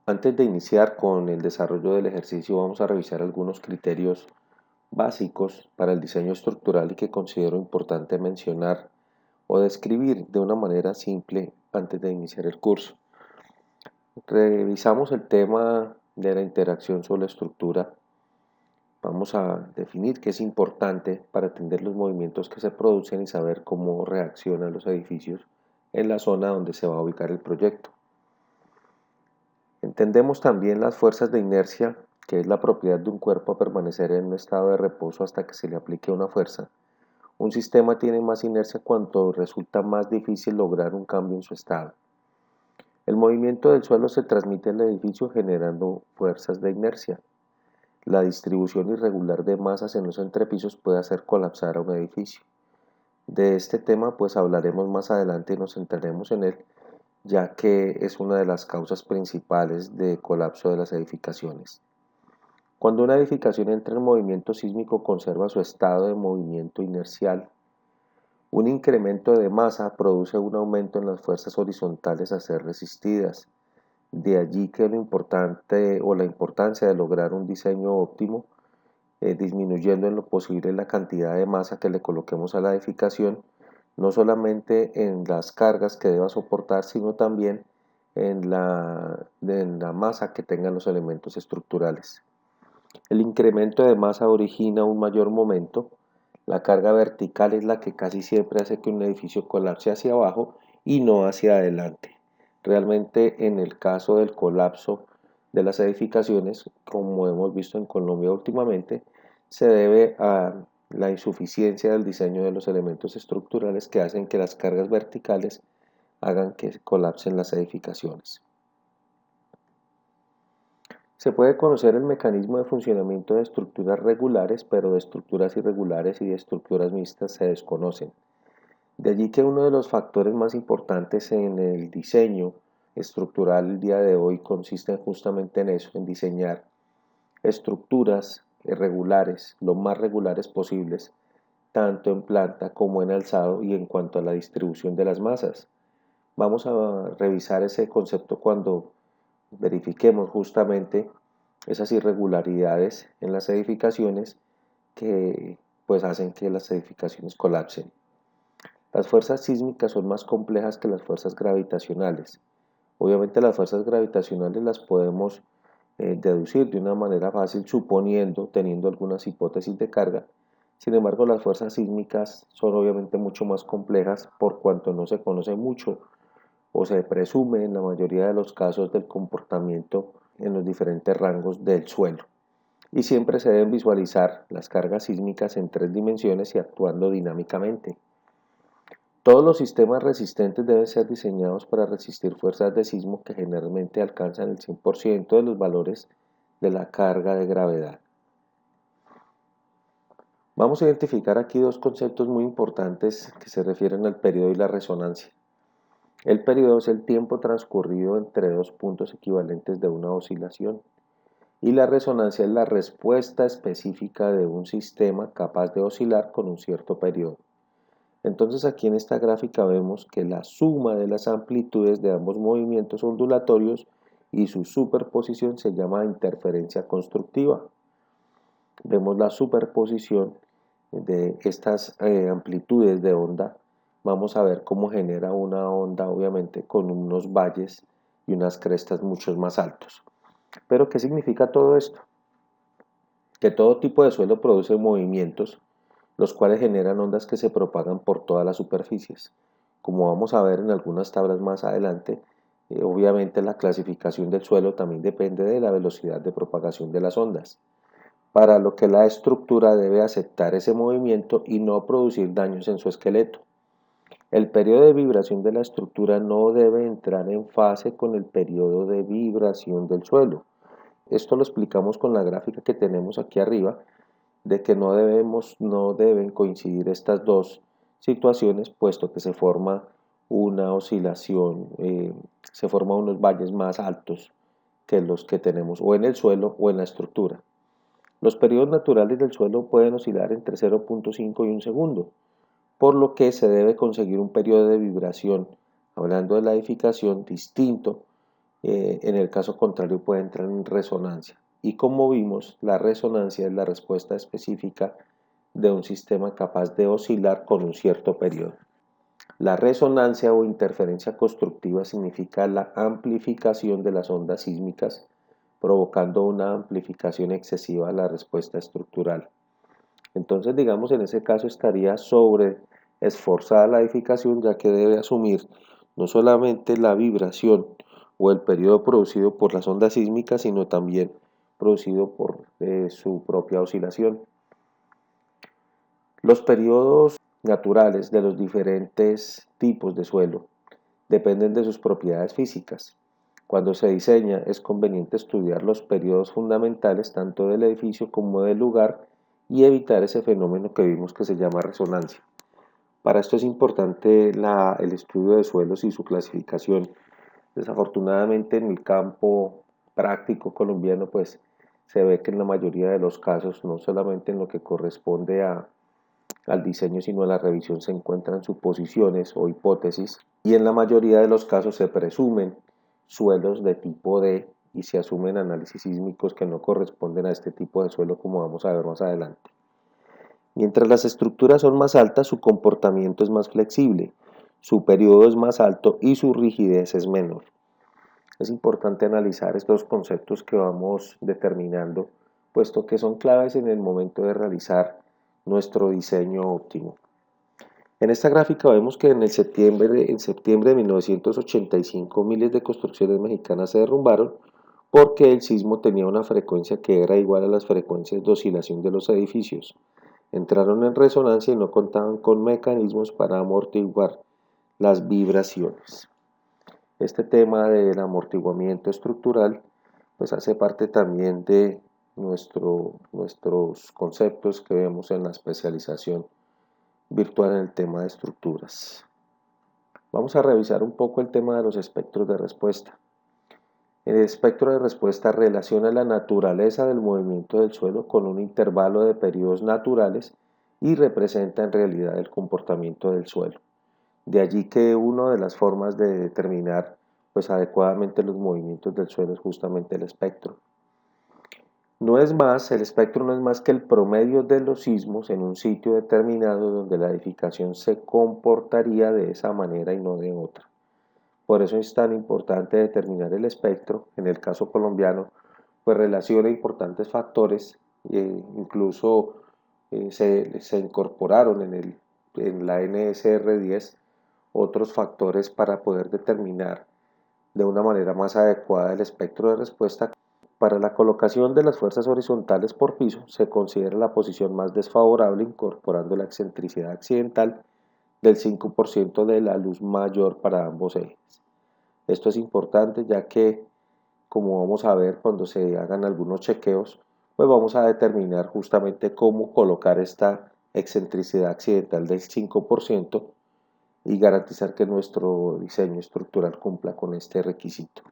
Antes de iniciar con el desarrollo del ejercicio, vamos a revisar algunos criterios básicos para el diseño estructural y que considero importante mencionar o describir de una manera simple antes de iniciar el curso. Revisamos el tema de la interacción sobre la estructura. Vamos a definir qué es importante para entender los movimientos que se producen y saber cómo reaccionan los edificios en la zona donde se va a ubicar el proyecto. Entendemos también las fuerzas de inercia, que es la propiedad de un cuerpo a permanecer en un estado de reposo hasta que se le aplique una fuerza. Un sistema tiene más inercia cuanto resulta más difícil lograr un cambio en su estado. El movimiento del suelo se transmite en el edificio generando fuerzas de inercia. La distribución irregular de masas en los entrepisos puede hacer colapsar a un edificio. De este tema pues hablaremos más adelante y nos centraremos en él, ya que es una de las causas principales de colapso de las edificaciones. Cuando una edificación entra en movimiento sísmico conserva su estado de movimiento inercial. Un incremento de masa produce un aumento en las fuerzas horizontales a ser resistidas. De allí que lo importante o la importancia de lograr un diseño óptimo, disminuyendo en lo posible la cantidad de masa que le coloquemos a la edificación, no solamente en las cargas que deba soportar, sino también en la masa que tengan los elementos estructurales. El incremento de masa origina un mayor momento. La carga vertical es la que casi siempre hace que un edificio colapse hacia abajo y no hacia adelante. Realmente en el caso del colapso de las edificaciones, como hemos visto en Colombia últimamente, se debe a la insuficiencia del diseño de los elementos estructurales que hacen que las cargas verticales hagan que colapsen las edificaciones. Se puede conocer el mecanismo de funcionamiento de estructuras regulares, pero de estructuras irregulares y de estructuras mixtas se desconocen. De allí que uno de los factores más importantes en el diseño estructural el día de hoy consiste justamente en eso, en diseñar estructuras regulares, lo más regulares posibles, tanto en planta como en alzado y en cuanto a la distribución de las masas. Vamos a revisar ese concepto cuando verifiquemos justamente esas irregularidades en las edificaciones que pues hacen que las edificaciones colapsen. Las fuerzas sísmicas son más complejas que las fuerzas gravitacionales. Obviamente las fuerzas gravitacionales las podemos deducir de una manera fácil suponiendo, teniendo algunas hipótesis de carga. Sin embargo, las fuerzas sísmicas son obviamente mucho más complejas por cuanto no se conoce mucho o se presume en la mayoría de los casos del comportamiento en los diferentes rangos del suelo. Y siempre se deben visualizar las cargas sísmicas en 3 dimensiones y actuando dinámicamente. Todos los sistemas resistentes deben ser diseñados para resistir fuerzas de sismo que generalmente alcanzan el 100% de los valores de la carga de gravedad. Vamos a identificar aquí dos conceptos muy importantes que se refieren al periodo y la resonancia. El periodo es el tiempo transcurrido entre dos puntos equivalentes de una oscilación y la resonancia es la respuesta específica de un sistema capaz de oscilar con un cierto periodo. Entonces aquí en esta gráfica vemos que la suma de las amplitudes de ambos movimientos ondulatorios y su superposición se llama interferencia constructiva. Vemos la superposición de estas amplitudes de onda. Vamos a ver cómo genera una onda obviamente con unos valles y unas crestas mucho más altos. Pero ¿qué significa todo esto? Que todo tipo de suelo produce movimientos, los cuales generan ondas que se propagan por todas las superficies. Como vamos a ver en algunas tablas más adelante, obviamente la clasificación del suelo también depende de la velocidad de propagación de las ondas, para lo que la estructura debe aceptar ese movimiento y no producir daños en su esqueleto. El periodo de vibración de la estructura no debe entrar en fase con el periodo de vibración del suelo. Esto lo explicamos con la gráfica que tenemos aquí arriba, de que no deben coincidir estas dos situaciones, puesto que se forma una oscilación, se forman unos valles más altos que los que tenemos o en el suelo o en la estructura. Los periodos naturales del suelo pueden oscilar entre 0.5 y 1 segundo, por lo que se debe conseguir un periodo de vibración, hablando de la edificación, distinto en el caso contrario puede entrar en resonancia. Y como vimos, la resonancia es la respuesta específica de un sistema capaz de oscilar con un cierto periodo. La resonancia o interferencia constructiva significa la amplificación de las ondas sísmicas, provocando una amplificación excesiva de la respuesta estructural. Entonces, digamos, en ese caso estaría sobre esforzada la edificación, ya que debe asumir no solamente la vibración o el periodo producido por las ondas sísmicas, sino también producido por su propia oscilación. Los periodos naturales de los diferentes tipos de suelo dependen de sus propiedades físicas. Cuando se diseña es conveniente estudiar los periodos fundamentales tanto del edificio como del lugar y evitar ese fenómeno que vimos que se llama resonancia. Para esto es importante el estudio de suelos y su clasificación. Desafortunadamente en el campo práctico colombiano pues se ve que en la mayoría de los casos, no solamente en lo que corresponde al diseño sino a la revisión, se encuentran suposiciones o hipótesis y en la mayoría de los casos se presumen suelos de tipo D y se asumen análisis sísmicos que no corresponden a este tipo de suelo, como vamos a ver más adelante. Mientras las estructuras son más altas, su comportamiento es más flexible, su periodo es más alto y su rigidez es menor. Es importante analizar estos conceptos que vamos determinando, puesto que son claves en el momento de realizar nuestro diseño óptimo. En esta gráfica vemos que en septiembre de 1985 miles de construcciones mexicanas se derrumbaron porque el sismo tenía una frecuencia que era igual a las frecuencias de oscilación de los edificios. Entraron en resonancia y no contaban con mecanismos para amortiguar las vibraciones. Este tema del amortiguamiento estructural pues hace parte también de nuestros conceptos que vemos en la especialización virtual en el tema de estructuras. Vamos a revisar un poco el tema de los espectros de respuesta. El espectro de respuesta relaciona la naturaleza del movimiento del suelo con un intervalo de periodos naturales y representa en realidad el comportamiento del suelo. De allí que una de las formas de determinar pues adecuadamente los movimientos del suelo es justamente el espectro. El espectro no es más que el promedio de los sismos en un sitio determinado donde la edificación se comportaría de esa manera y no de otra. Por eso es tan importante determinar el espectro. En el caso colombiano, pues relaciona importantes factores, incluso se incorporaron en la NSR10 otros factores para poder determinar de una manera más adecuada el espectro de respuesta. Para la colocación de las fuerzas horizontales por piso se considera la posición más desfavorable incorporando la excentricidad accidental del 5% de la luz mayor para ambos ejes. Esto es importante ya que, como vamos a ver cuando se hagan algunos chequeos, pues vamos a determinar justamente cómo colocar esta excentricidad accidental del 5% y garantizar que nuestro diseño estructural cumpla con este requisito.